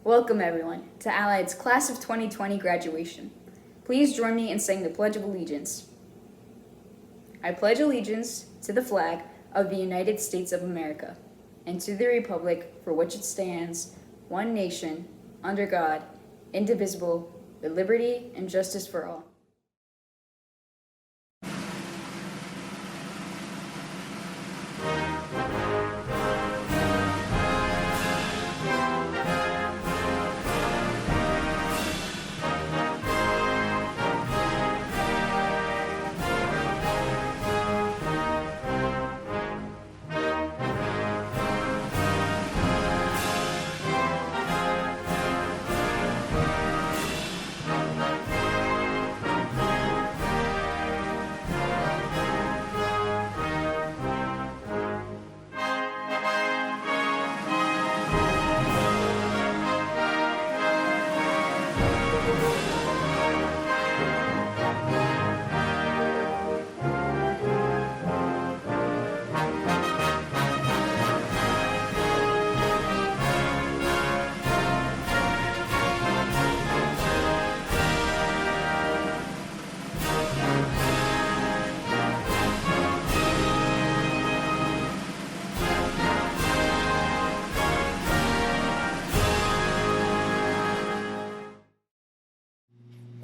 Welcome everyone to Allied's Class of 2020 graduation. Please join me in saying the Pledge of Allegiance. I pledge allegiance to the flag of the United States of America and to the republic for which it stands, one nation, under God, indivisible, with liberty and justice for all.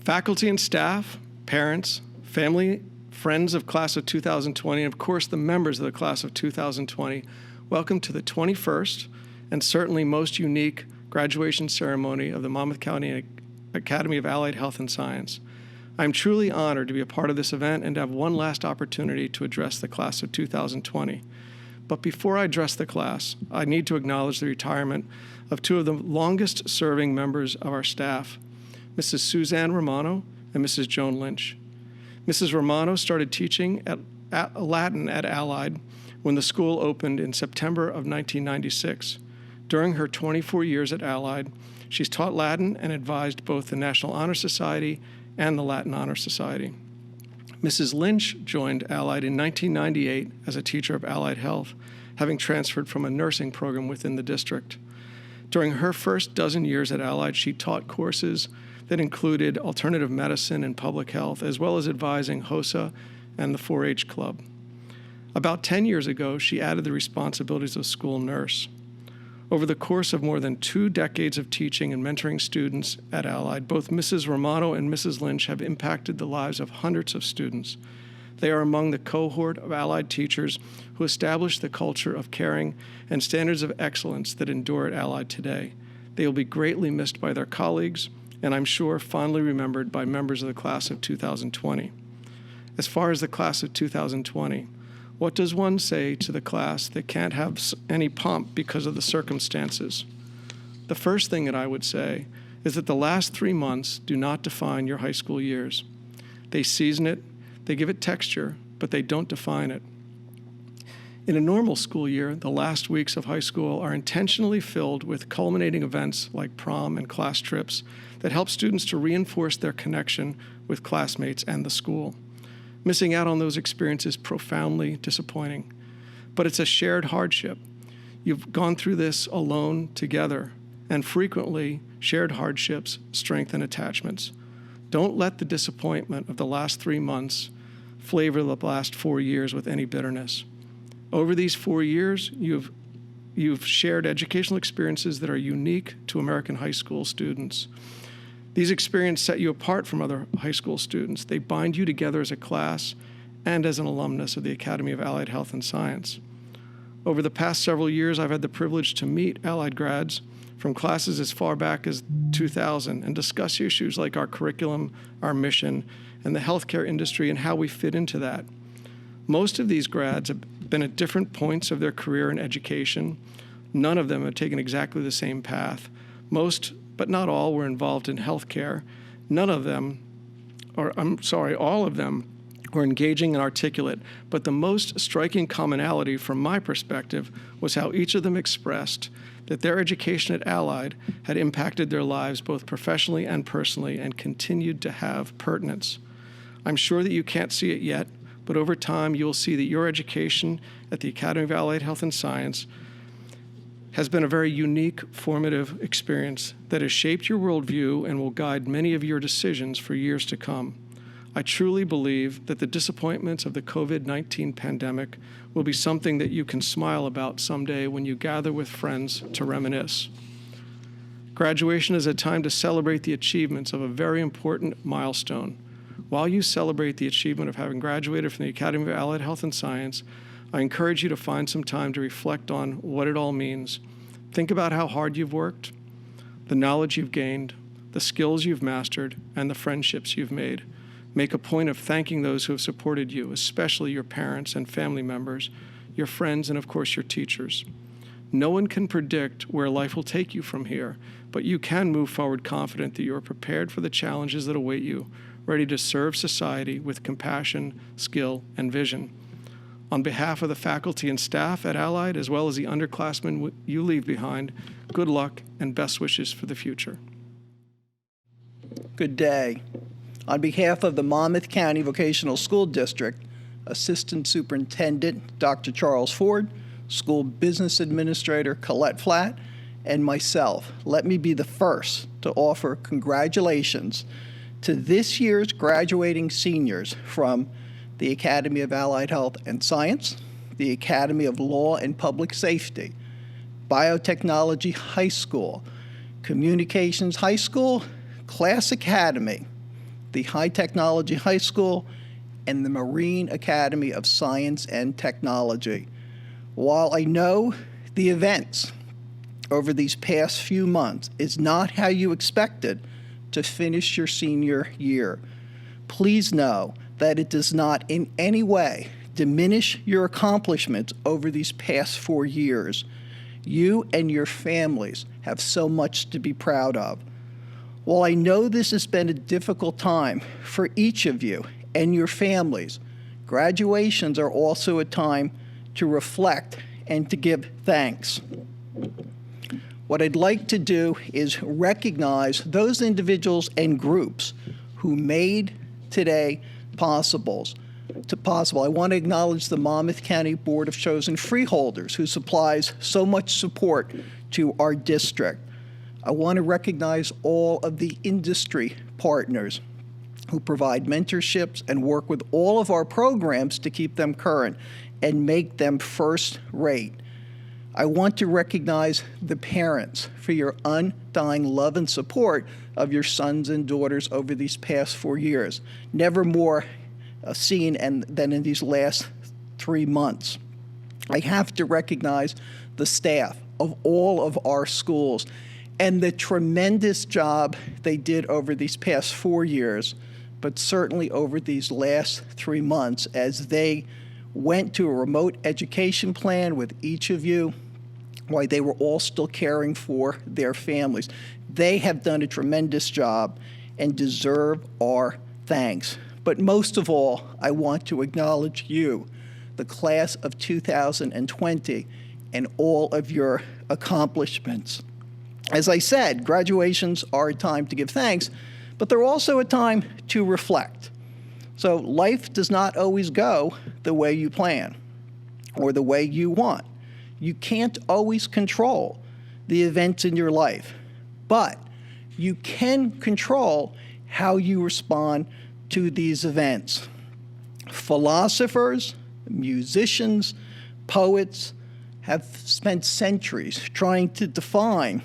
Faculty and staff, parents, family, friends of Class of 2020, and of course the members of the Class of 2020, welcome to the 21st and certainly most unique graduation ceremony of the Monmouth County Academy of Allied Health and Science. I'm truly honored to be a part of this event and to have one last opportunity to address the Class of 2020. But before I address the class, I need to acknowledge the retirement of two of the longest serving members of our staff, Mrs. Suzanne Romano and Mrs. Joan Lynch. Mrs. Romano started teaching at Latin at Allied when the school opened in September of 1996. During her 24 years at Allied, she's taught Latin and advised both the National Honor Society and the Latin Honor Society. Mrs. Lynch joined Allied in 1998 as a teacher of Allied Health, having transferred from a nursing program within the district. During her first dozen years at Allied, she taught courses that included alternative medicine and public health, as well as advising HOSA and the 4-H club. About 10 years ago, she added the responsibilities of school nurse. Over the course of more than 2 decades of teaching and mentoring students at Allied, both Mrs. Romano and Mrs. Lynch have impacted the lives of hundreds of students. They are among the cohort of Allied teachers who established the culture of caring and standards of excellence that endure at Allied today. They will be greatly missed by their colleagues, and I'm sure fondly remembered by members of the Class of 2020. As far as the Class of 2020, what does one say to the class that can't have any pomp because of the circumstances? The first thing that I would say is that the last 3 months do not define your high school years. They season it, they give it texture, but they don't define it. In a normal school year, the last weeks of high school are intentionally filled with culminating events like prom and class trips that help students to reinforce their connection with classmates and the school. Missing out on those experiences is profoundly disappointing, but it's a shared hardship. You've gone through this alone together, and frequently shared hardships strengthen attachments. Don't let the disappointment of the last 3 months flavor the last 4 years with any bitterness. Over these 4 years, you've shared educational experiences that are unique to American high school students. These experiences set you apart from other high school students. They bind you together as a class and as an alumnus of the Academy of Allied Health and Science. Over the past several years, I've had the privilege to meet Allied grads from classes as far back as 2000 and discuss issues like our curriculum, our mission, and the healthcare industry and how we fit into that. Most of these grads have been at different points of their career in education. None of them have taken exactly the same path. Most, but not all, were involved in healthcare. All of them were engaging and articulate, but the most striking commonality from my perspective was how each of them expressed that their education at Allied had impacted their lives both professionally and personally and continued to have pertinence. I'm sure that you can't see it yet, but over time you will see that your education at the Academy of Allied Health and Science has been a very unique, formative experience that has shaped your worldview and will guide many of your decisions for years to come. I truly believe that the disappointments of the COVID-19 pandemic will be something that you can smile about someday when you gather with friends to reminisce. Graduation is a time to celebrate the achievements of a very important milestone. While you celebrate the achievement of having graduated from the Academy of Allied Health and Science, I encourage you to find some time to reflect on what it all means. Think about how hard you've worked, the knowledge you've gained, the skills you've mastered, and the friendships you've made. Make a point of thanking those who have supported you, especially your parents and family members, your friends, and of course your teachers. No one can predict where life will take you from here, but you can move forward confident that you are prepared for the challenges that await you, ready to serve society with compassion, skill, and vision. On behalf of the faculty and staff at Allied, as well as the underclassmen you leave behind, good luck and best wishes for the future. Good day. On behalf of the Monmouth County Vocational School District, Assistant Superintendent Dr. Charles Ford, School Business Administrator Colette Flatt, and myself, let me be the first to offer congratulations to this year's graduating seniors from the Academy of Allied Health and Science, the Academy of Law and Public Safety, Biotechnology High School, Communications High School, Class Academy, the High Technology High School, and the Marine Academy of Science and Technology. While I know the events over these past few months is not how you expected to finish your senior year, please know that it does not in any way diminish your accomplishments over these past 4 years. You and your families have so much to be proud of. While I know this has been a difficult time for each of you and your families, graduations are also a time to reflect and to give thanks. What I'd like to do is recognize those individuals and groups who made today possible. I want to acknowledge the Monmouth County Board of Chosen Freeholders, who supplies so much support to our district. I want to recognize all of the industry partners who provide mentorships and work with all of our programs to keep them current and make them first rate. I want to recognize the parents for your undying love and support of your sons and daughters over these past 4 years. Never more seen than in these last 3 months. I have to recognize the staff of all of our schools and the tremendous job they did over these past 4 years, but certainly over these last 3 months as they went to a remote education plan with each of you while they were all still caring for their families. They have done a tremendous job and deserve our thanks. But most of all, I want to acknowledge you, the class of 2020, and all of your accomplishments. As I said, graduations are a time to give thanks, but they're also a time to reflect. So life does not always go the way you plan or the way you want. You can't always control the events in your life, but you can control how you respond to these events. Philosophers, musicians, poets have spent centuries trying to define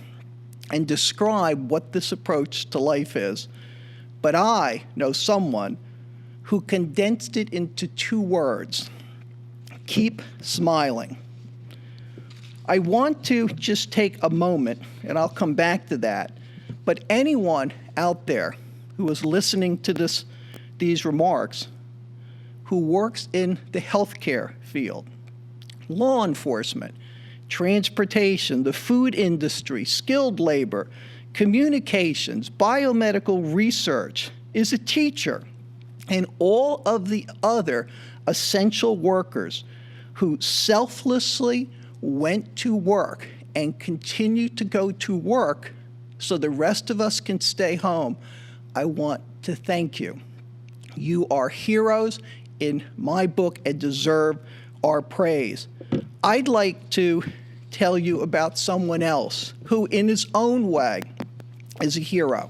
and describe what this approach to life is. But I know someone who condensed it into 2 words: keep smiling. I want to just take a moment, and I'll come back to that, but anyone out there who is listening to these remarks who works in the healthcare field, law enforcement, transportation, the food industry, skilled labor, communications, biomedical research, is a teacher, and all of the other essential workers who selflessly went to work and continue to go to work so the rest of us can stay home, I want to thank you. You are heroes in my book and deserve our praise. I'd like to tell you about someone else who, in his own way, is a hero.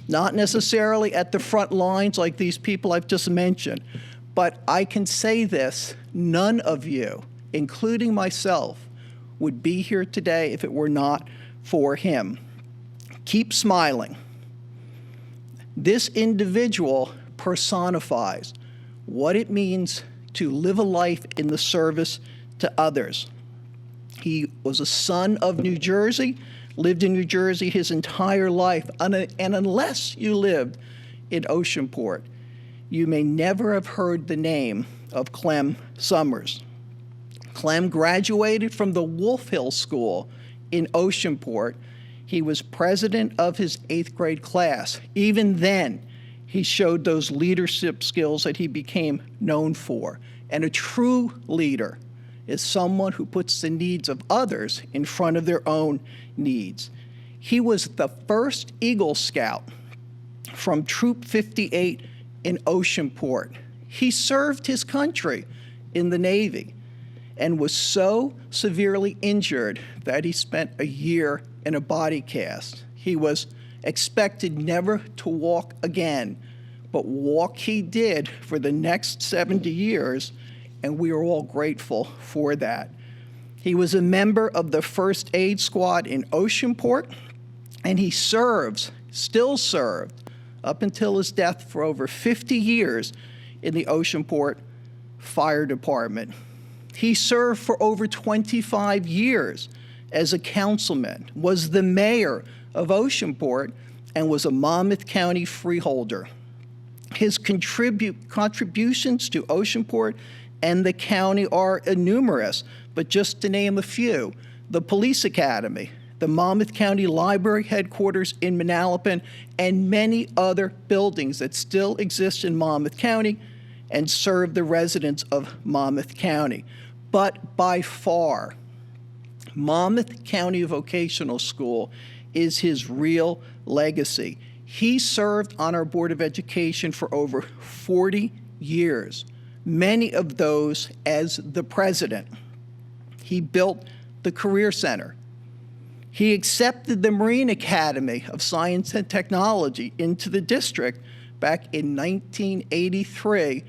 Not necessarily at the front lines like these people I've just mentioned, but I can say this, none of you, including myself, would be here today if it were not for him. Keep smiling. This individual personifies what it means to live a life in the service to others. He was a son of New Jersey, lived in New Jersey his entire life, and unless you lived in Oceanport, you may never have heard the name of Clem Summers. Clem graduated from the Wolf Hill School in Oceanport. He was president of his 8th grade class. Even then, he showed those leadership skills that he became known for. And a true leader is someone who puts the needs of others in front of their own needs. He was the first Eagle Scout from Troop 58 in Oceanport. He served his country in the Navy and was so severely injured that he spent a year in a body cast. He was expected never to walk again, but walk he did for the next 70 years, and we are all grateful for that. He was a member of the First Aid Squad in Oceanport, and he still served, up until his death for over 50 years in the Oceanport Fire Department. He served for over 25 years as a councilman, was the mayor of Oceanport, and was a Monmouth County freeholder. His contributions to Oceanport and the county are numerous, but just to name a few: the Police Academy, the Monmouth County Library headquarters in Manalapan, and many other buildings that still exist in Monmouth County and serve the residents of Monmouth County. But by far, Monmouth County Vocational School is his real legacy. He served on our Board of Education for over 40 years, many of those as the president. He built the Career Center. He accepted the Marine Academy of Science and Technology into the district back in 1983,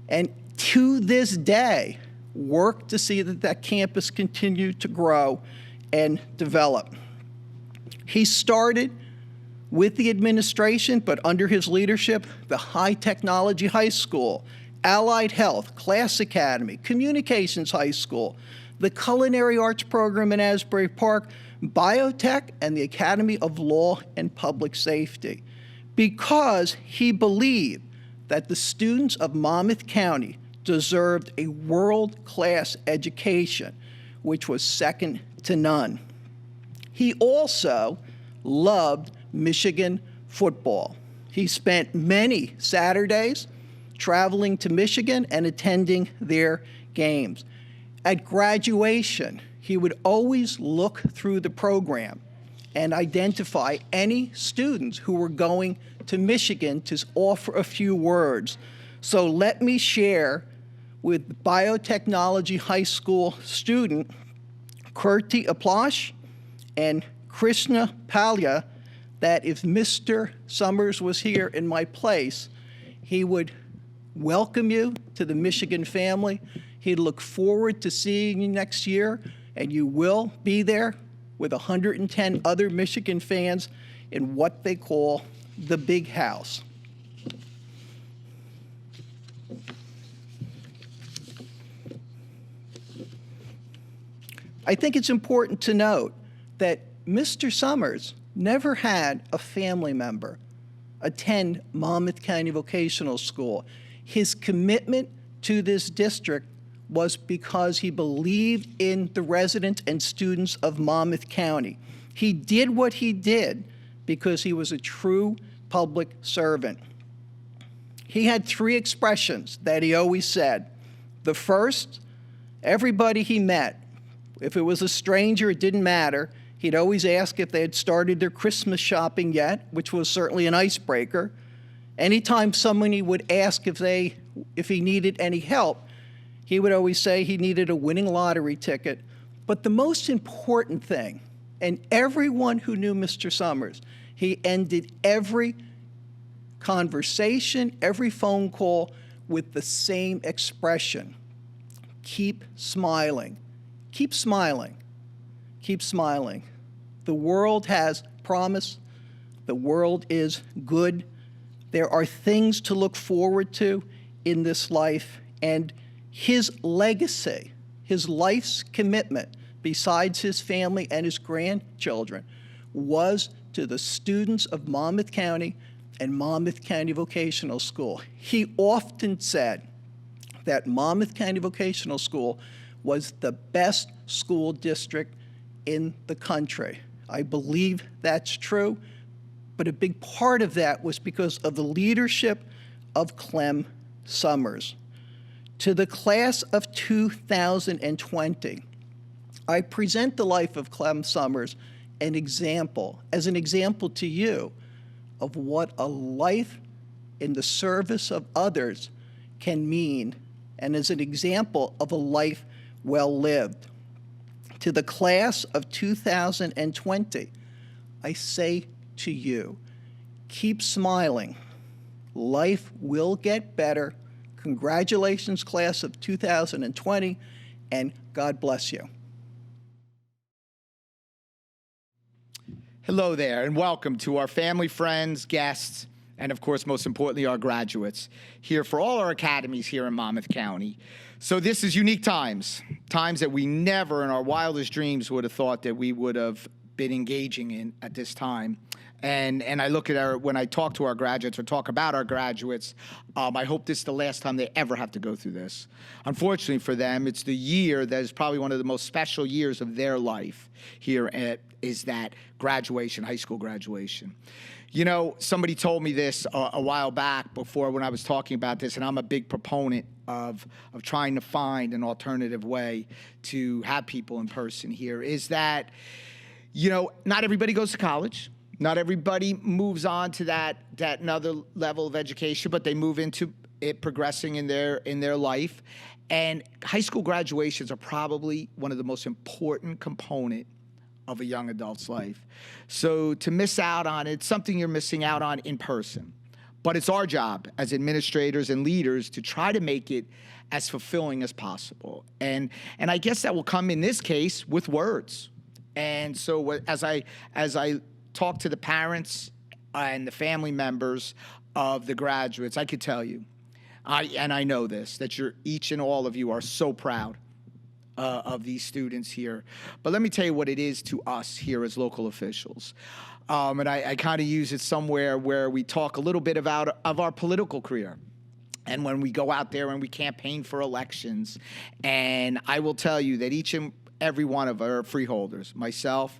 and to this day, worked to see that that campus continued to grow and develop. He started with the administration, but under his leadership, the High Technology High School, Allied Health, Class Academy, Communications High School, the Culinary Arts Program in Asbury Park, Biotech, and the Academy of Law and Public Safety, because he believed that the students of Monmouth County deserved a world-class education, which was second to none. He also loved Michigan football. He spent many Saturdays traveling to Michigan and attending their games. At graduation, he would always look through the program and identify any students who were going to Michigan to offer a few words. So let me share with Biotechnology High School student Kirti Aplash and Krishna Palya that if Mr. Summers was here in my place, he would welcome you to the Michigan family. He'd look forward to seeing you next year, and you will be there with 110 other Michigan fans in what they call the Big House. I think it's important to note that Mr. Summers never had a family member attend Monmouth County Vocational School. His commitment to this district was because he believed in the residents and students of Monmouth County. He did what he did because he was a true public servant. He had 3 expressions that he always said. The first, everybody he met, if it was a stranger, it didn't matter. He'd always ask if they had started their Christmas shopping yet, which was certainly an icebreaker. Anytime somebody would ask if he needed any help, he would always say he needed a winning lottery ticket But the most important thing, and everyone who knew Mr. Summers, he ended every conversation, every phone call with the same expression: keep smiling, keep smiling, keep smiling. The world has promise. The world is good. There are things to look forward to in this life, and his legacy, his life's commitment, besides his family and his grandchildren, was to the students of Monmouth County and Monmouth County Vocational School. He often said that Monmouth County Vocational School was the best school district in the country. I believe that's true, but a big part of that was because of the leadership of Clem Summers. To the class of 2020, I present the life of Clem Summers as an example to you of what a life in the service of others can mean, and as an example of a life well lived. To the class of 2020, I say to you, keep smiling. Life will get better. Congratulations, class of 2020, and God bless you. Hello there, and welcome to our family, friends, guests, and of course, most importantly, our graduates here for all our academies here in Monmouth County. So this is unique times that we never in our wildest dreams would have thought that we would have been engaging in at this time. And I look at when I talk to our graduates or talk about our graduates, I hope this is the last time they ever have to go through this. Unfortunately for them, it's the year that is probably one of the most special years of their life here is that graduation, high school graduation. You know, somebody told me this a while back before when I was talking about this, and I'm a big proponent of trying to find an alternative way to have people in person here, is that, you know, not everybody goes to college. Not everybody moves on to that another level of education, but they move into it progressing in their life. And high school graduations are probably one of the most important component of a young adult's life. So to miss out on it, it's something you're missing out on in person. But it's our job as administrators and leaders to try to make it as fulfilling as possible. And I guess that will come in this case with words. And so as I talk to the parents and the family members of the graduates, I could tell you, I know this, that each and all of you are so proud of these students here. But let me tell you what it is to us here as local officials. And I kind of use it somewhere where we talk a little bit of our political career. And when we go out there and we campaign for elections, and I will tell you that each and every one of our freeholders, myself,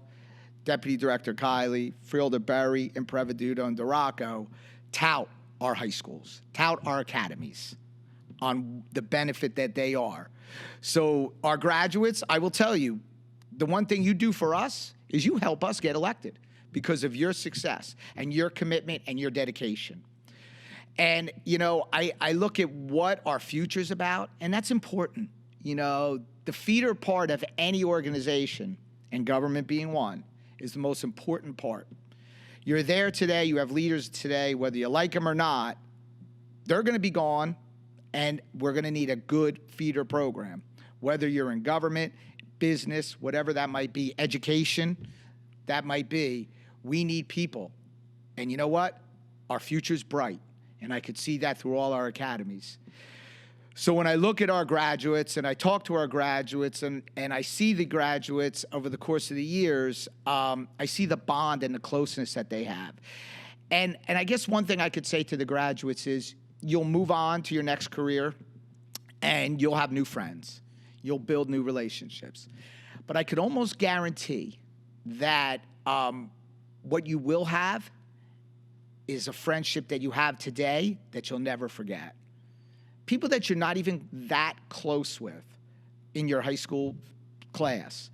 Deputy Director Kylie, Freeholder Berry, Impreveduto, and Duraco, tout our high schools, tout our academies on the benefit that they are. So our graduates, I will tell you, the one thing you do for us is you help us get elected because of your success and your commitment and your dedication. And, you know, I look at what our future's about, and that's important. You know, the feeder part of any organization, and government being one, is the most important part. You're there today, you have leaders today, whether you like them or not, they're gonna be gone, and we're gonna need a good feeder program. Whether you're in government, business, whatever that might be, education, that might be, we need people. And you know what? Our future's bright, and I could see that through all our academies. So when I look at our graduates and I talk to our graduates and I see the graduates over the course of the years, I see the bond and the closeness that they have. And I guess one thing I could say to the graduates is you'll move on to your next career and you'll have new friends. You'll build new relationships. But I could almost guarantee that what you will have is a friendship that you have today that you'll never forget. People that you're not even that close with in your high school class,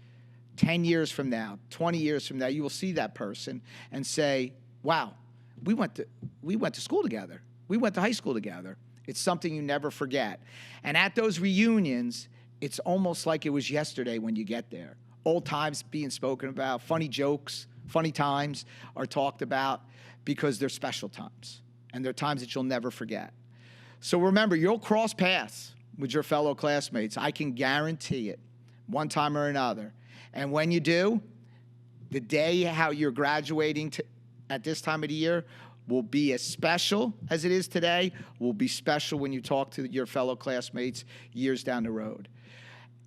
10 years from now, 20 years from now, you will see that person and say, wow, we went to school together. We went to high school together. It's something you never forget. And at those reunions, it's almost like it was yesterday when you get there. old times being spoken about, funny jokes, funny times are talked about because they're special times, and they're times that you'll never forget. So remember, you'll cross paths with your fellow classmates. I can guarantee it, one time or another. And when you do, the day how you're graduating at this time of the year will be as special as it is today, will be special when you talk to your fellow classmates years down the road.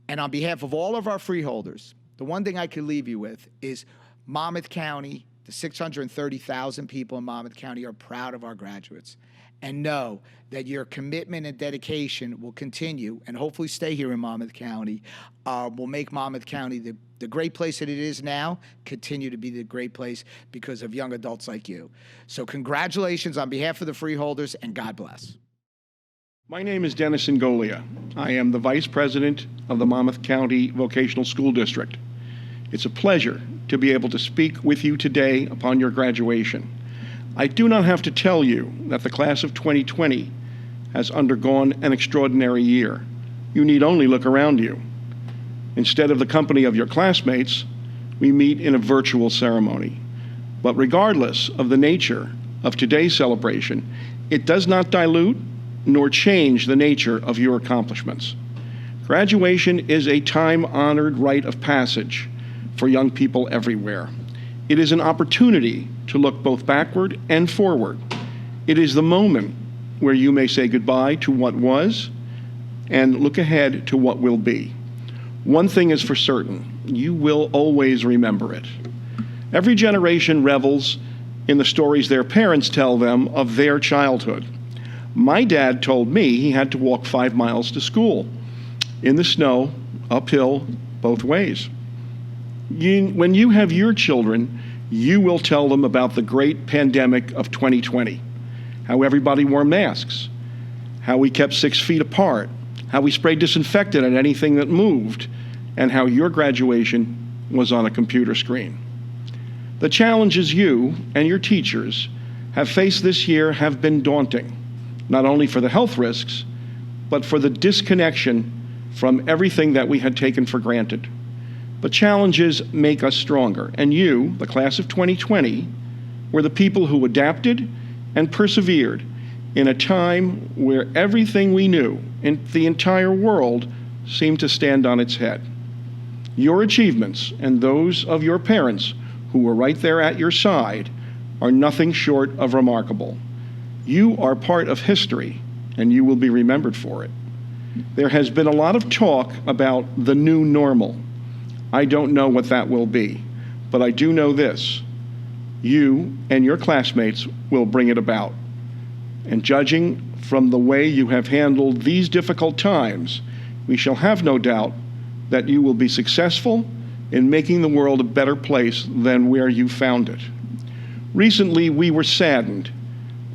And on behalf of all of our freeholders, the one thing I could leave you with is Monmouth County, the 630,000 people in Monmouth County are proud of our graduates. And know that your commitment and dedication will continue and hopefully stay here in Monmouth County, will make Monmouth County the great place that it is now, continue to be the great place because of young adults like you. So congratulations on behalf of the freeholders, and God bless. My name is Dennis Ngolia. I am the Vice President of the Monmouth County Vocational School District. It's a pleasure to be able to speak with you today upon your graduation. I do not have to tell you that the class of 2020 has undergone an extraordinary year. You need only look around you. Instead of the company of your classmates, we meet in a virtual ceremony. But regardless of the nature of today's celebration, it does not dilute nor change the nature of your accomplishments. Graduation is a time-honored rite of passage for young people everywhere. It is an opportunity to look both backward and forward. It is the moment where you may say goodbye to what was and look ahead to what will be. One thing is for certain, you will always remember it. Every generation revels in the stories their parents tell them of their childhood. My dad told me he had to walk 5 miles to school, in the snow, uphill, both ways. When you have your children, you will tell them about the great pandemic of 2020, how everybody wore masks, how we kept 6 feet apart, how we sprayed disinfectant at anything that moved, and how your graduation was on a computer screen. The challenges you and your teachers have faced this year have been daunting, not only for the health risks, but for the disconnection from everything that we had taken for granted. But challenges make us stronger, and you, the class of 2020, were the people who adapted and persevered in a time where everything we knew in the entire world seemed to stand on its head. Your achievements and those of your parents who were right there at your side are nothing short of remarkable. You are part of history, and you will be remembered for it. There has been a lot of talk about the new normal. I don't know what that will be, but I do know this. You and your classmates will bring it about. And judging from the way you have handled these difficult times, we shall have no doubt that you will be successful in making the world a better place than where you found it. Recently, we were saddened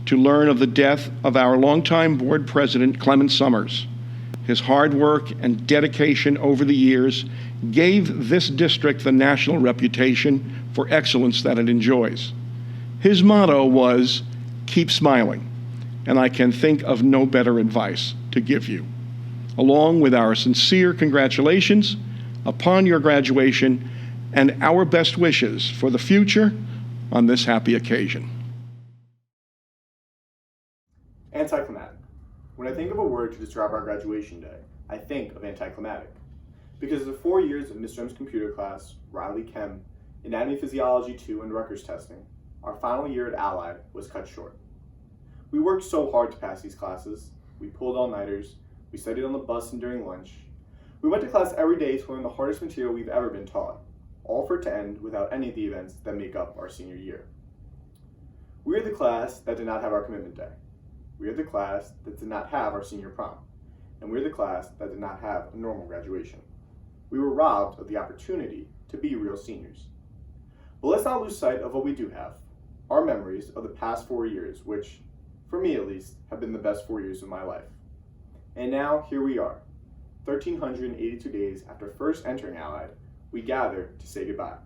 to learn of the death of our longtime board president, Clem Summers. His hard work and dedication over the years gave this district the national reputation for excellence that it enjoys. His motto was, "Keep smiling," and I can think of no better advice to give you. Along with our sincere congratulations upon your graduation and our best wishes for the future on this happy occasion. Anticlimactic. When I think of a word to describe our graduation day, I think of anticlimactic. Because of the 4 years of Ms. Strem's computer class, Riley Chem, Anatomy Physiology 2, and records testing, our final year at Allied was cut short. We worked so hard to pass these classes. We pulled all-nighters, we studied on the bus and during lunch. We went to class every day to learn the hardest material we've ever been taught, all for it to end without any of the events that make up our senior year. We are the class that did not have our commitment day. We are the class that did not have our senior prom. And we're the class that did not have a normal graduation. We were robbed of the opportunity to be real seniors. But let's not lose sight of what we do have, our memories of the past 4 years, which, for me at least, have been the best 4 years of my life. And now, here we are, 1,382 days after first entering Allied, we gather to say goodbye.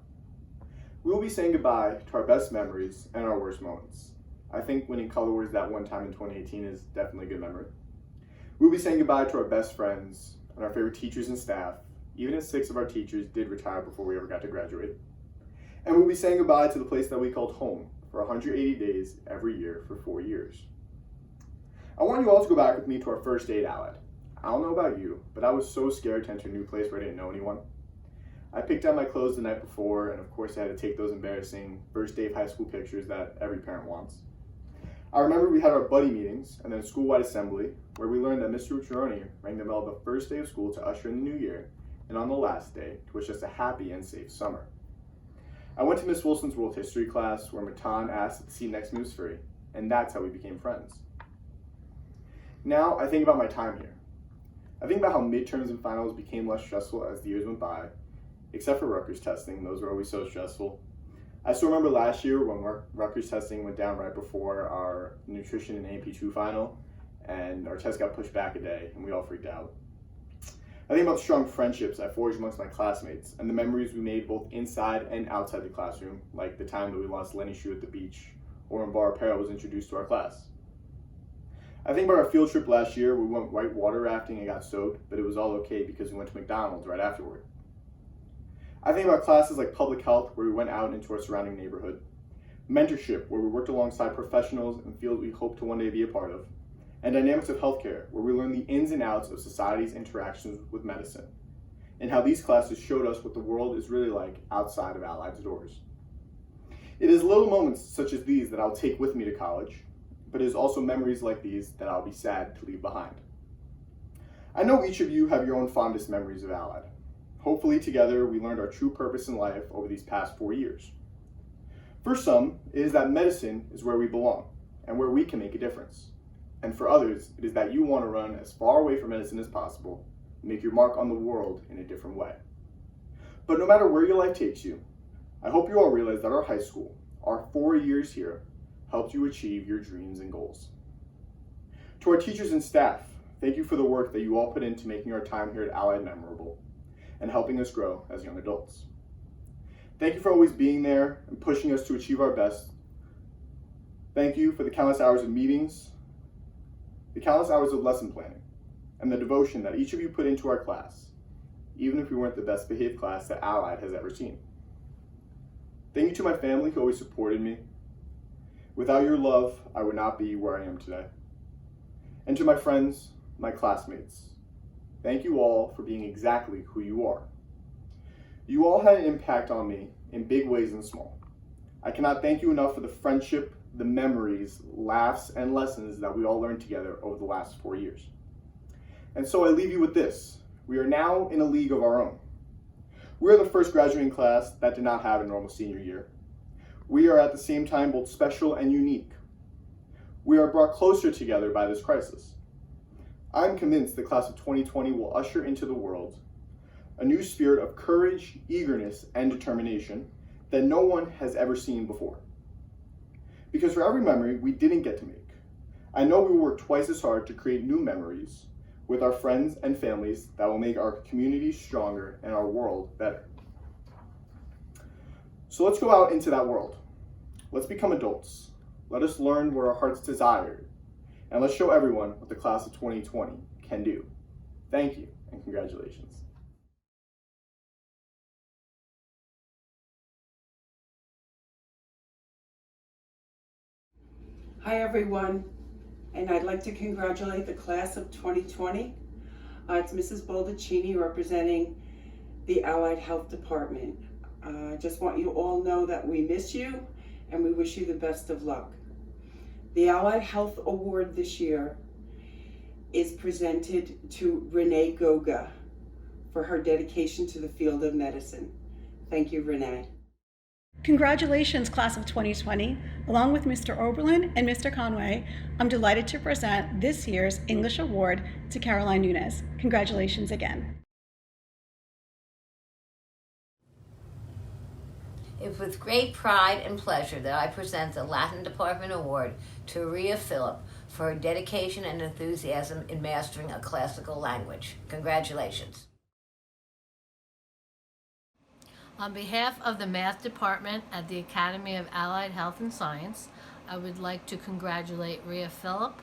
We will be saying goodbye to our best memories and our worst moments. I think winning Color Wars that one time in 2018 is definitely a good memory. We'll be saying goodbye to our best friends and our favorite teachers and staff, even if 6 of our teachers did retire before we ever got to graduate. And we'll be saying goodbye to the place that we called home for 180 days every year for 4 years. I want you all to go back with me to our first day at Allied. I don't know about you, but I was so scared to enter a new place where I didn't know anyone. I picked out my clothes the night before, and of course I had to take those embarrassing first day of high school pictures that every parent wants. I remember we had our buddy meetings and then a school-wide assembly where we learned that Mr. Mucciarone rang the bell the first day of school to usher in the new year, and on the last day to wish us a happy and safe summer. I went to Miss Wilson's World History class where Matan asked if the seat next to me was free, and that's how we became friends. Now I think about my time here. I think about how midterms and finals became less stressful as the years went by, except for Rutgers testing. Those were always so stressful. I still remember last year when Rutgers testing went down right before our nutrition and AP2 final, and our test got pushed back a day, and we all freaked out. I think about the strong friendships I forged amongst my classmates, and the memories we made both inside and outside the classroom, like the time that we lost Lenny's shoe at the beach, or when Bar Apparel was introduced to our class. I think about our field trip last year. We went whitewater rafting and got soaked, but it was all okay because we went to McDonald's right afterward. I think about classes like public health, where we went out into our surrounding neighborhood, mentorship, where we worked alongside professionals in fields we hope to one day be a part of, and dynamics of healthcare, where we learned the ins and outs of society's interactions with medicine, and how these classes showed us what the world is really like outside of Allied's doors. It is little moments such as these that I'll take with me to college, but it is also memories like these that I'll be sad to leave behind. I know each of you have your own fondest memories of Allied. Hopefully together we learned our true purpose in life over these past 4 years. For some, it is that medicine is where we belong and where we can make a difference. And for others, it is that you want to run as far away from medicine as possible and make your mark on the world in a different way. But no matter where your life takes you, I hope you all realize that our high school, our 4 years here, helped you achieve your dreams and goals. To our teachers and staff, thank you for the work that you all put into making our time here at Allied memorable and helping us grow as young adults. Thank you for always being there and pushing us to achieve our best. Thank you for the countless hours of meetings, the countless hours of lesson planning, and the devotion that each of you put into our class, even if we weren't the best behaved class that Allied has ever seen. Thank you to my family who always supported me. Without your love, I would not be where I am today. And to my friends, my classmates, thank you all for being exactly who you are. You all had an impact on me in big ways and small. I cannot thank you enough for the friendship, the memories, laughs, and lessons that we all learned together over the last 4 years. And so I leave you with this. We are now in a league of our own. We are the first graduating class that did not have a normal senior year. We are at the same time both special and unique. We are brought closer together by this crisis. I'm convinced the class of 2020 will usher into the world a new spirit of courage, eagerness, and determination that no one has ever seen before. Because for every memory we didn't get to make, I know we will work twice as hard to create new memories with our friends and families that will make our community stronger and our world better. So let's go out into that world. Let's become adults. Let us learn what our hearts desire. And let's show everyone what the class of 2020 can do. Thank you and congratulations. Hi everyone, and I'd like to congratulate the class of 2020. It's Mrs. Baldacchini representing the Allied Health Department. I just want you all know that we miss you and we wish you the best of luck. The Allied Health Award this year is presented to Renee Goga for her dedication to the field of medicine. Thank you, Renee. Congratulations, class of 2020. Along with Mr. Oberlin and Mr. Conway, I'm delighted to present this year's English Award to Caroline Nunes. Congratulations again. It's with great pride and pleasure that I present the Latin Department Award to Rhea Phillip for her dedication and enthusiasm in mastering a classical language. Congratulations. On behalf of the Math Department at the Academy of Allied Health and Science, I would like to congratulate Rhea Phillip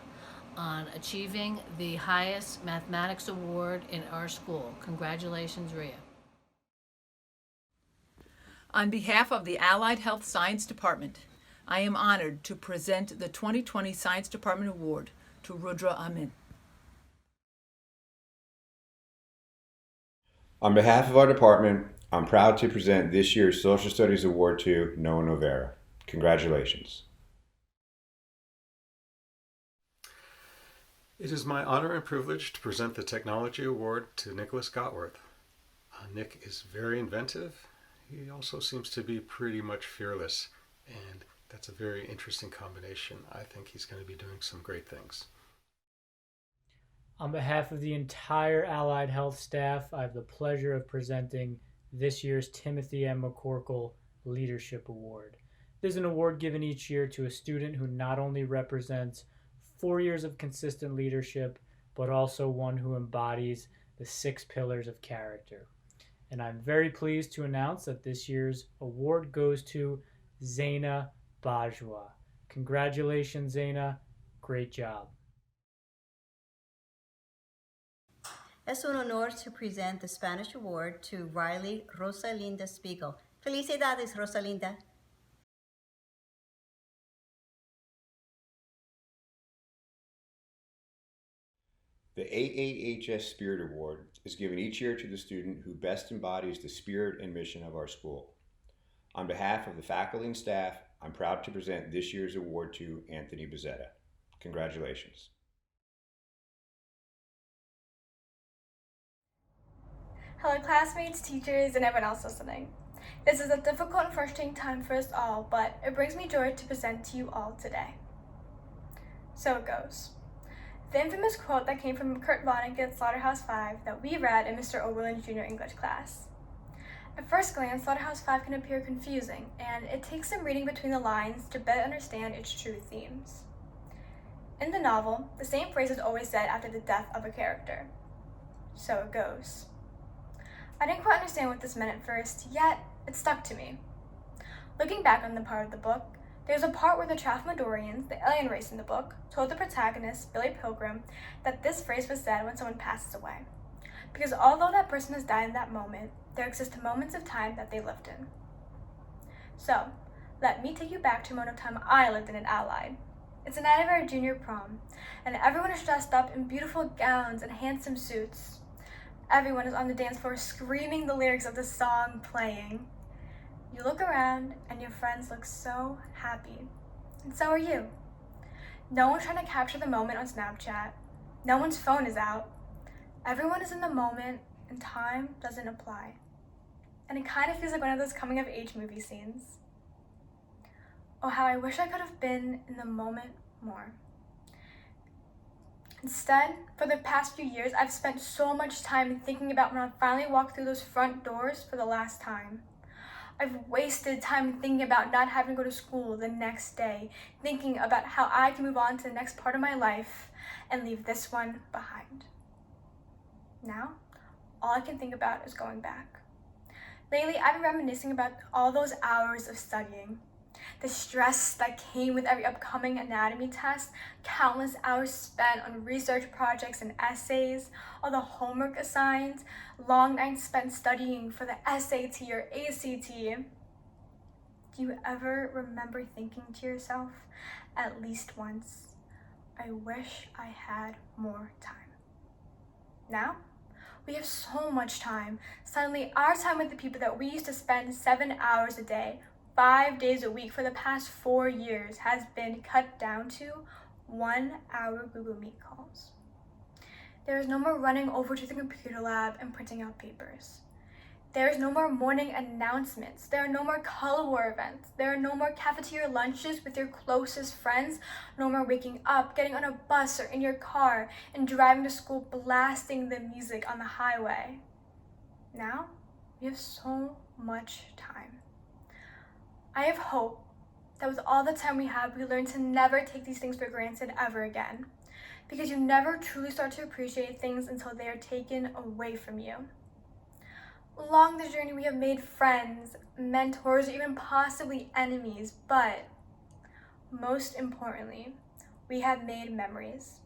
on achieving the highest mathematics award in our school. Congratulations, Rhea. On behalf of the Allied Health Science Department, I am honored to present the 2020 Science Department Award to Rudra Amin. On behalf of our department, I'm proud to present this year's Social Studies Award to Noah Novera. Congratulations. It is my honor and privilege to present the Technology Award to Nicholas Gottworth. Nick is very inventive. He also seems to be pretty much fearless, and that's a very interesting combination. I think he's going to be doing some great things. On behalf of the entire Allied Health staff, I have the pleasure of presenting this year's Timothy M. McCorkell Leadership Award. This is an award given each year to a student who not only represents 4 years of consistent leadership, but also one who embodies the 6 pillars of character. And I'm very pleased to announce that this year's award goes to Zaina Bajwa. Congratulations, Zaina. Great job. Es un honor to present the Spanish Award to Riley Rosalinda Spiegel. Felicidades, Rosalinda. The AAHS Spirit Award is given each year to the student who best embodies the spirit and mission of our school. On behalf of the faculty and staff, I'm proud to present this year's award to Anthony Bezzetta. Congratulations. Hello classmates, teachers, and everyone else listening. This is a difficult and frustrating time for us all, but it brings me joy to present to you all today. So it goes. The infamous quote that came from Kurt Vonnegut's Slaughterhouse-Five that we read in Mr. Oberlin's junior English class. At first glance, Slaughterhouse-Five can appear confusing, and it takes some reading between the lines to better understand its true themes. In the novel, the same phrase is always said after the death of a character. So it goes. I didn't quite understand what this meant at first, yet it stuck to me. Looking back on the part of the book, there's a part where the Tralfamadorians, the alien race in the book, told the protagonist, Billy Pilgrim, that this phrase was said when someone passes away. Because although that person has died in that moment, there exist moments of time that they lived in. So, let me take you back to a moment of time I lived in at Allied. It's the night of our junior prom, and everyone is dressed up in beautiful gowns and handsome suits. Everyone is on the dance floor screaming the lyrics of the song playing. You look around and your friends look so happy, and so are you. No one's trying to capture the moment on Snapchat. No one's phone is out. Everyone is in the moment and time doesn't apply. And it kind of feels like one of those coming of age movie scenes. Oh, how I wish I could have been in the moment more. Instead, for the past few years, I've spent so much time thinking about when I finally walk through those front doors for the last time. I've wasted time thinking about not having to go to school the next day, thinking about how I can move on to the next part of my life and leave this one behind. Now, all I can think about is going back. Lately, I've been reminiscing about all those hours of studying. The stress that came with every upcoming anatomy test, countless hours spent on research projects and essays, all the homework assigned, long nights spent studying for the SAT or ACT. Do you ever remember thinking to yourself, at least once, I wish I had more time? Now, we have so much time. Suddenly, our time with the people that we used to spend 7 hours a day, 5 days a week for the past 4 years has been cut down to 1 hour Google Meet calls. There is no more running over to the computer lab and printing out papers. There is no more morning announcements. There are no more color war events. There are no more cafeteria lunches with your closest friends. No more waking up, getting on a bus or in your car, and driving to school blasting the music on the highway. Now, we have so much time. I have hope that with all the time we have, we learn to never take these things for granted ever again. Because you never truly start to appreciate things until they are taken away from you. Along the journey, we have made friends, mentors, or even possibly enemies, but most importantly, we have made memories.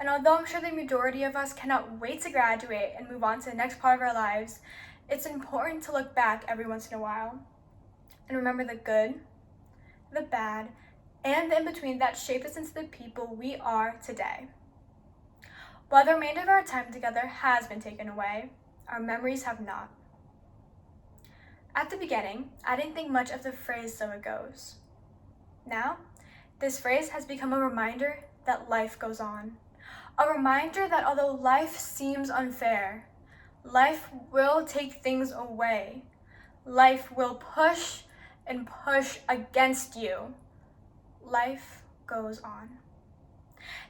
And although I'm sure the majority of us cannot wait to graduate and move on to the next part of our lives, it's important to look back every once in a while and remember the good, the bad, and the in-between that shaped us into the people we are today. While the remainder of our time together has been taken away, our memories have not. At the beginning, I didn't think much of the phrase "so it goes." Now, this phrase has become a reminder that life goes on. A reminder that although life seems unfair, life will take things away. Life will push and push against you. Life goes on.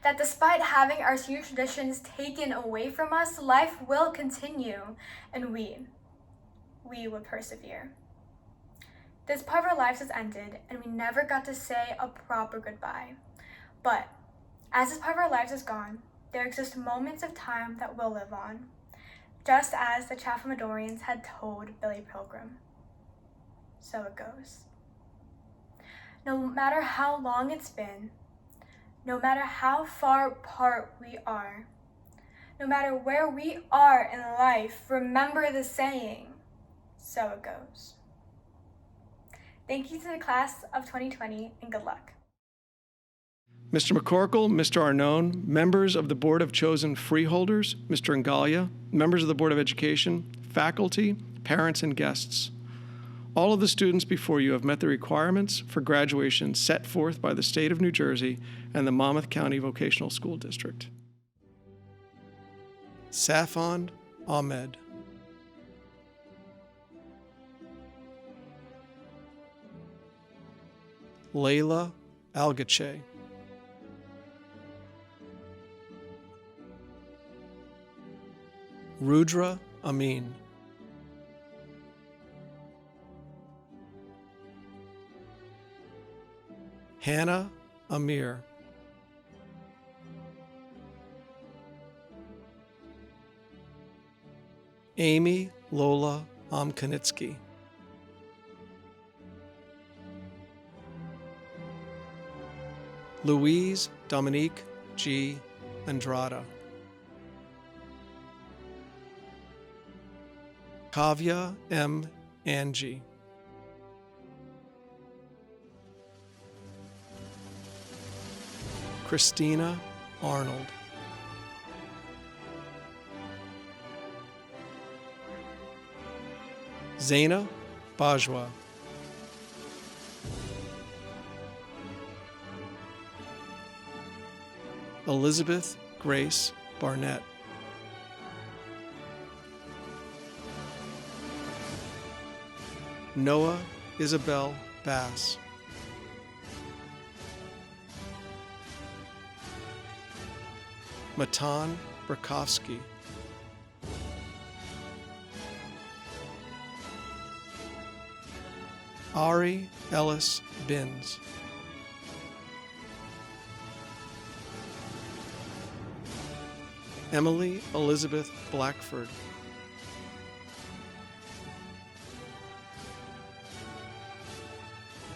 That despite having our senior traditions taken away from us, life will continue, and we will persevere. This part of our lives has ended, and we never got to say a proper goodbye. But as this part of our lives is gone, there exist moments of time that will live on, just as the Chatham-Adorians had told Billy Pilgrim. So it goes. No matter how long it's been, no matter how far apart we are, no matter where we are in life, remember the saying, so it goes. Thank you to the class of 2020 and good luck. Mr. McCorkell, Mr. Arnone, members of the Board of Chosen Freeholders, Mr. Ngalia, members of the Board of Education, faculty, parents, and guests. All of the students before you have met the requirements for graduation set forth by the State of New Jersey and the Monmouth County Vocational School District. Safand Ahmed. Layla Algache. Rudra Amin. Hannah Amir. Amy Lola Omkanitsky. Louise Dominique G. Andrada. Kavya M. Angie. Christina Arnold. Zaina Bajwa. Elizabeth Grace Barnett. Noah Isabel Bass. Matan Burkowski. Ari Ellis Binns. Emily Elizabeth Blackford.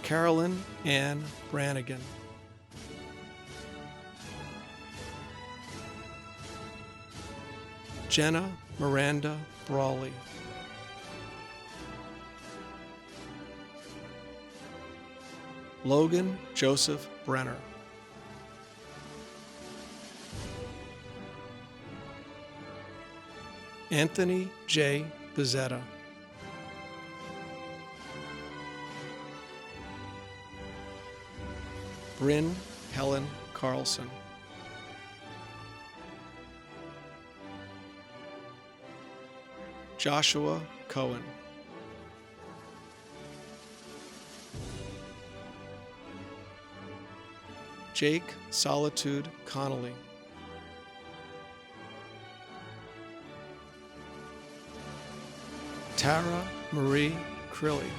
Carolyn Ann Brannigan. Jenna Miranda Brawley. Logan Joseph Brenner. Anthony J. Bezzetta. Bryn Helen Carlson. Joshua Cohen. Jake Solitude Connolly. Tara Marie Crilly.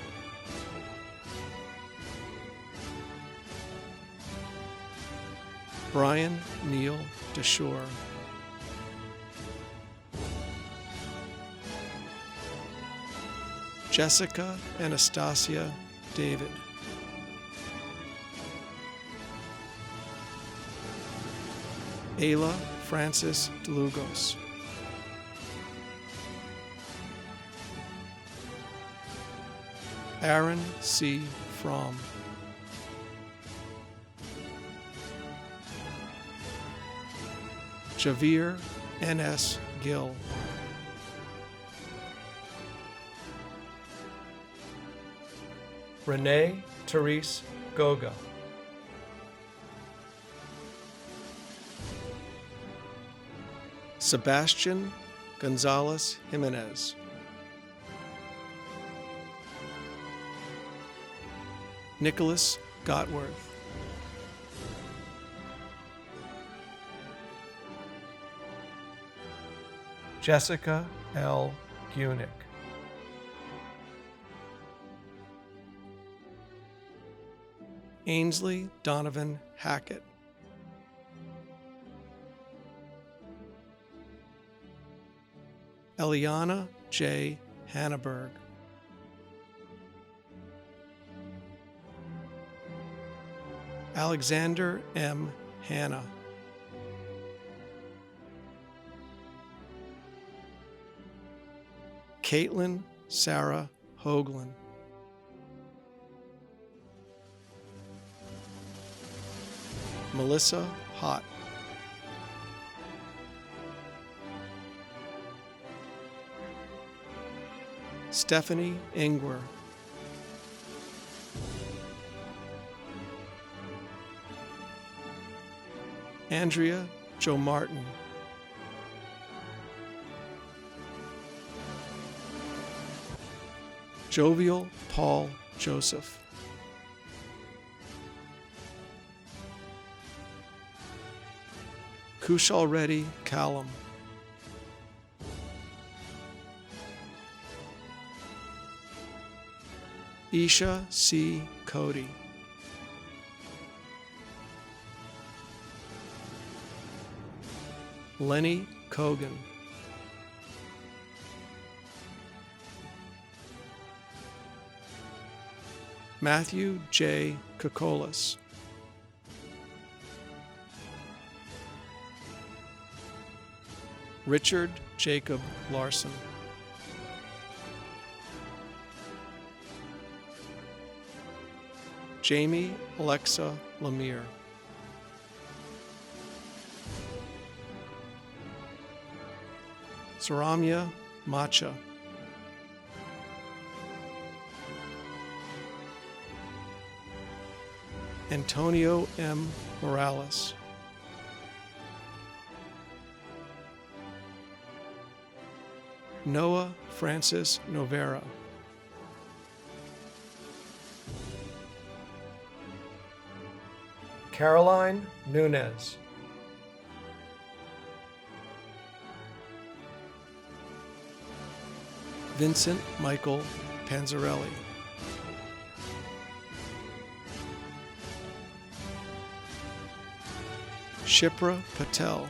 Brian Neil DeShore. Jessica Anastasia David. Ayla Francis DeLugos. Aaron C. Fromm. Javier N.S. Gill. Renee Therese Goga. Sebastian Gonzalez Jimenez. Nicholas Gottworth. Jessica L. Gunick. Ainsley Donovan Hackett. Eliana J. Hanneberg. Alexander M. Hanna. Caitlin Sarah Hoagland. Melissa Hott. Stephanie Ingwer. Andrea Jo Martin. Jovial Paul Joseph. Kushal Reddy Callum. Isha C. Cody. Lenny Kogan. Matthew J. Kokolas. Richard Jacob Larson. Jamie Alexa Lemire. Saramya Macha. Antonio M. Morales. Noah Francis Novera. Caroline Nunez. Vincent Michael Panzarelli. Shipra Patel.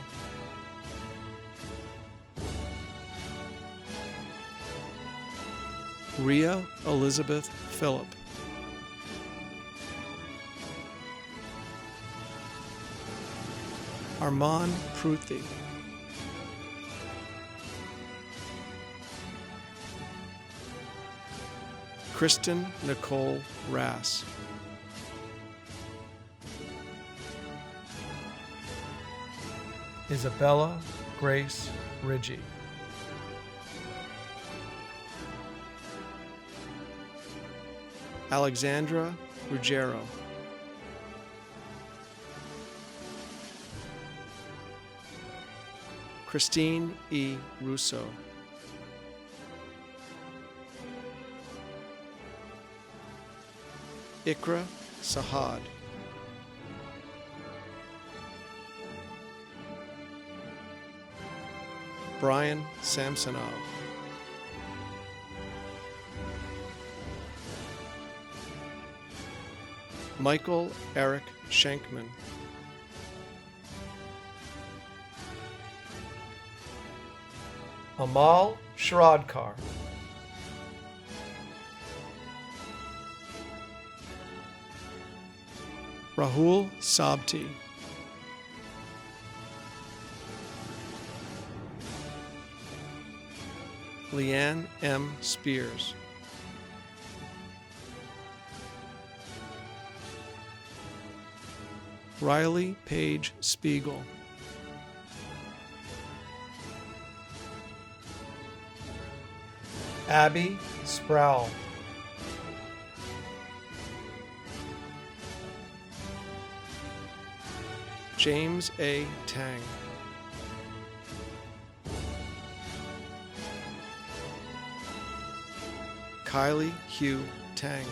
Ria Elizabeth Phillip. Armand Pruthi. Kristen Nicole Rass. Isabella Grace Ridgie. Alexandra Ruggiero. Christine E. Russo. Ikra Sahad. Brian Samsonov. Michael Eric Schenkman. Amal Shradkar. Rahul Sabti. Leanne M. Spears. Riley Paige Spiegel. Abby Sproul. James A. Tang. Kylie Hugh Tang.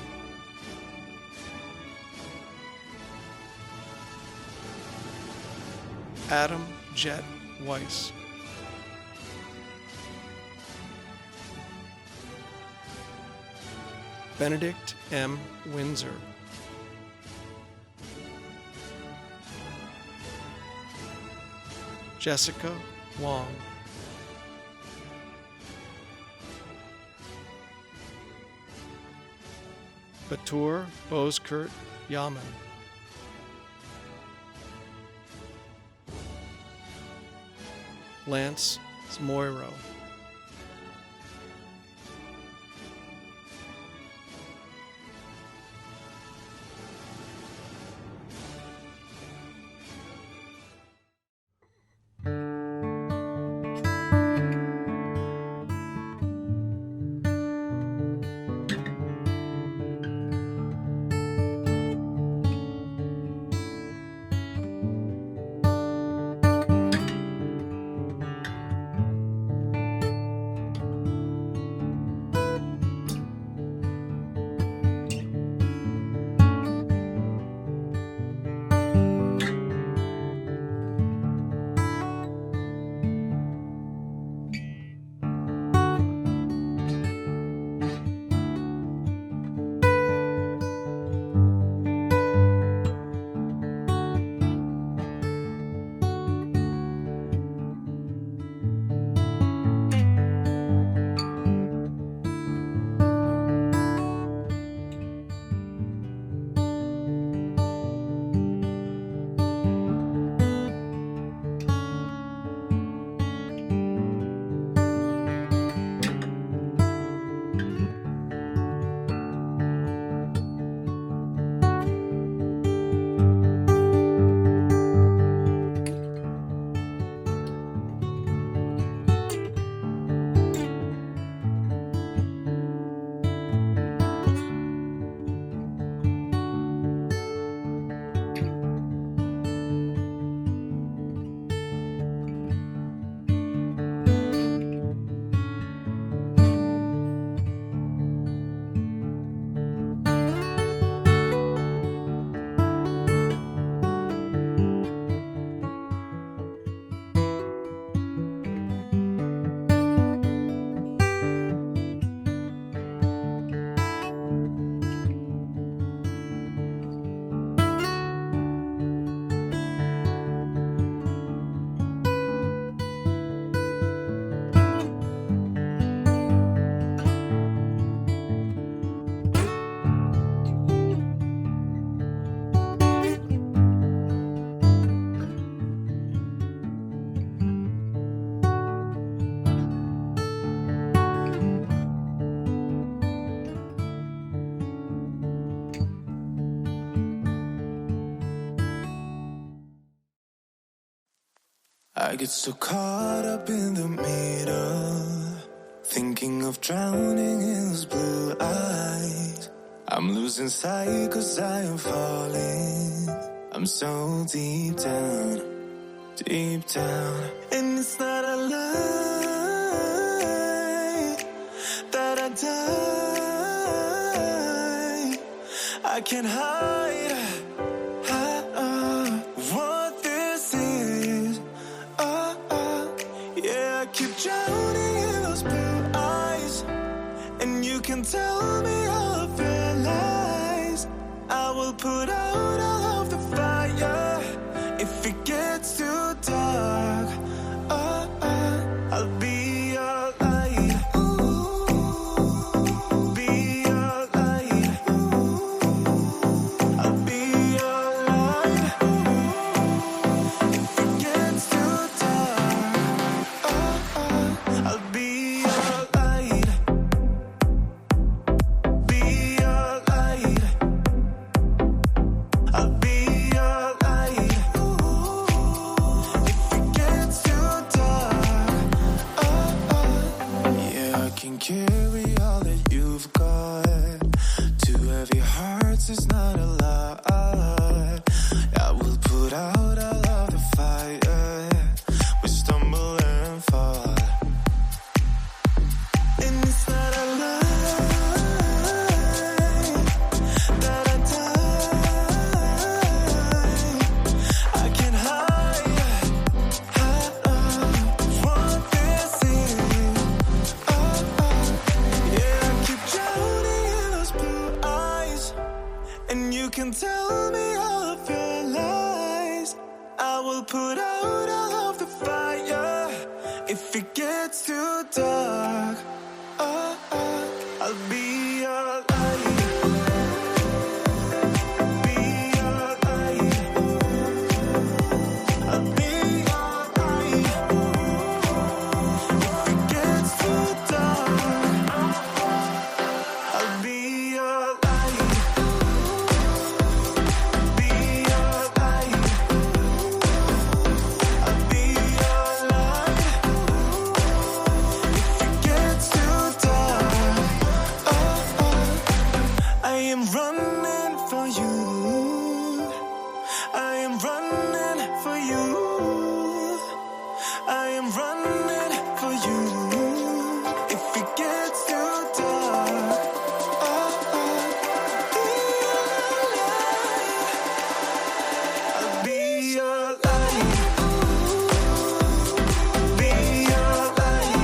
Adam Jet Weiss. Benedict M. Windsor. Jessica Wong. Batur Boskert Yaman. Lance Moiro. I get so caught up in the middle, thinking of drowning in those blue eyes. I'm losing sight 'cause I am falling. I'm so deep down, and it's not a lie that I die. I can't hide what this is. Yeah, I keep drowning in those blue eyes, and you can tell me all of your lies. I will put out all of the fire if it gets too dark. I'll be your light. Be your light. I'll be your light. If it gets too dark, I'll be your light. If it gets too dark, I'll be your light. Be your light. I'll be your light. If it gets too dark, I'll be your light. Be your light. I'll be your light. If it gets too dark, I am running for you. I am running for you. I am running for you. If it gets too dark, I'll be your light. Be your light.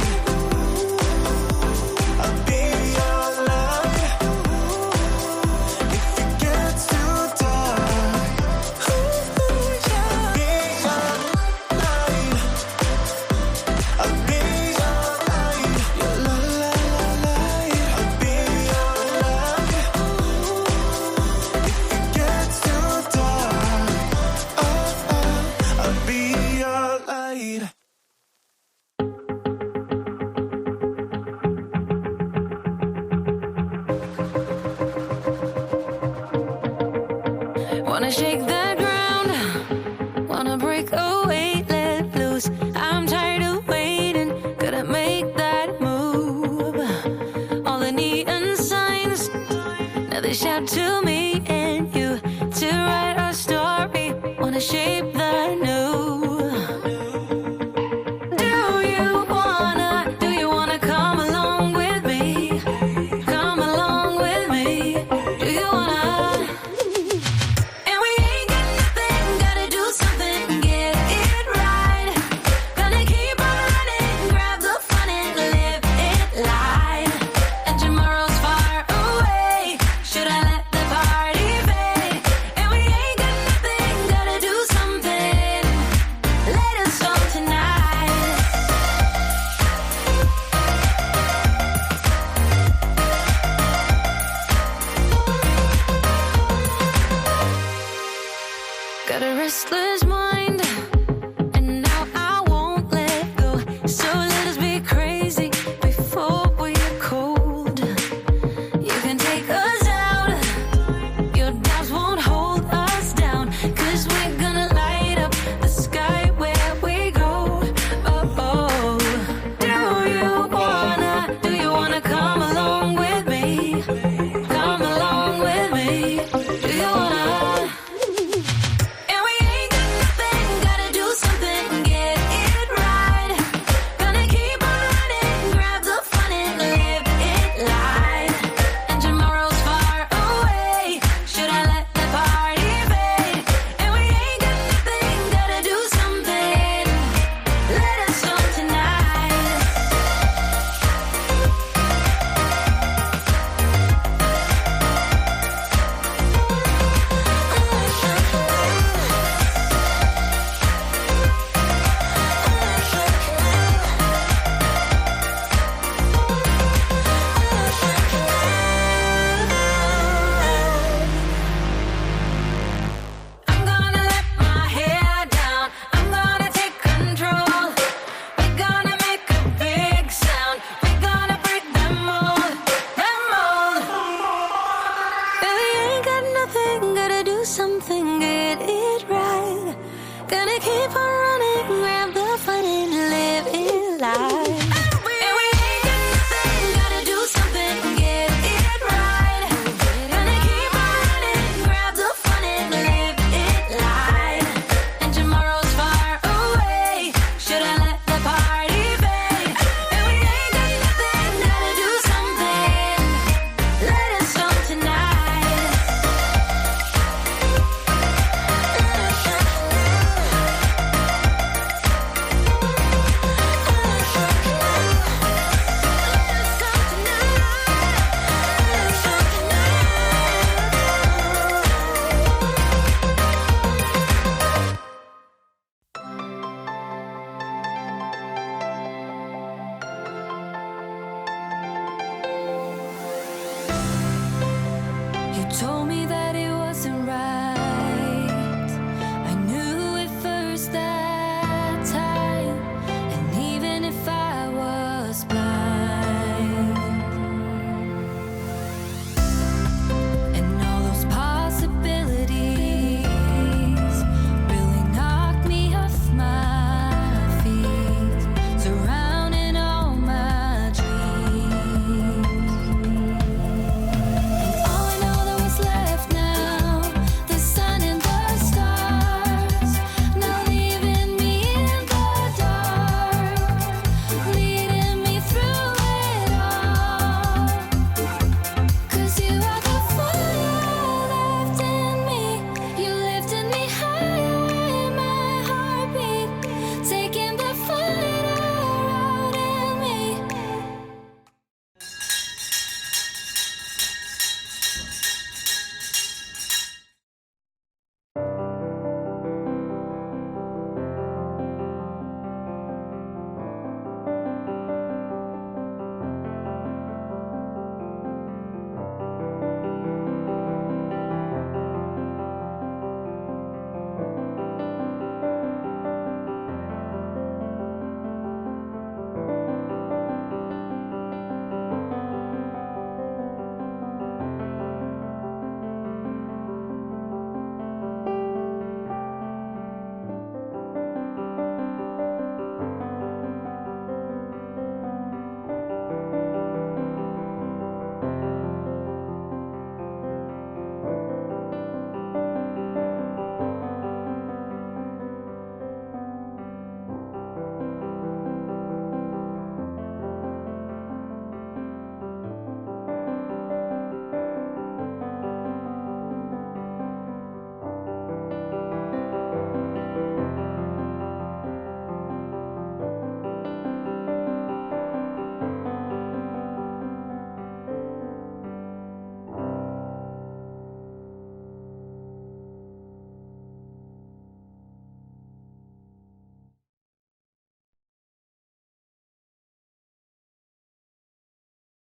I'll be your light. If it gets too dark, I'll be your light. I'll be your light. Your light. I'll be your light. If it gets too dark, I'll be your light. Wanna shake the ground, wanna break away, let loose. I'm tired of waiting, gotta make that move. All the neon signs, now they shout to me and you to write our story. Wanna shape the